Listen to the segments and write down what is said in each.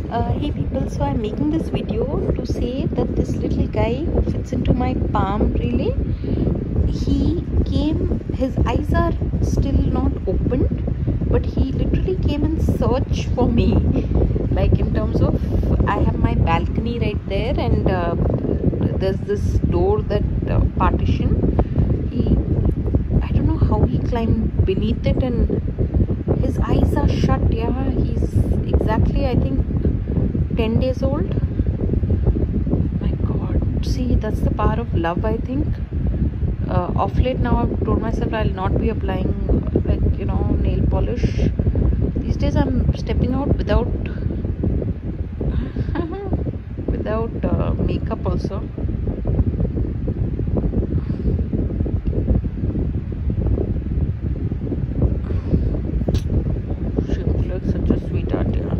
Hey people, so I'm making this video to say that this little guy who fits into my palm, really, he came, his eyes are still not opened, but he literally came and searched for me, like in terms of, I have my balcony right there, and there's this door that partition. I don't know how he climbed beneath it, and his eyes are shut. Yeah, he's exactly, I think, 10 days old. My god, see, that's the power of love, I think. Off late now, I've told myself I'll not be applying, like, you know, nail polish. These days I'm stepping out without makeup also. She looks like such a sweetheart. Yeah,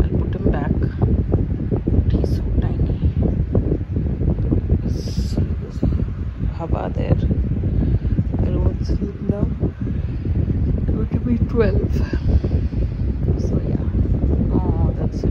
I'll put him back. He's so tiny. There's Hava there. I'll go to sleep now. Going to be 12. So yeah. Oh, that's it.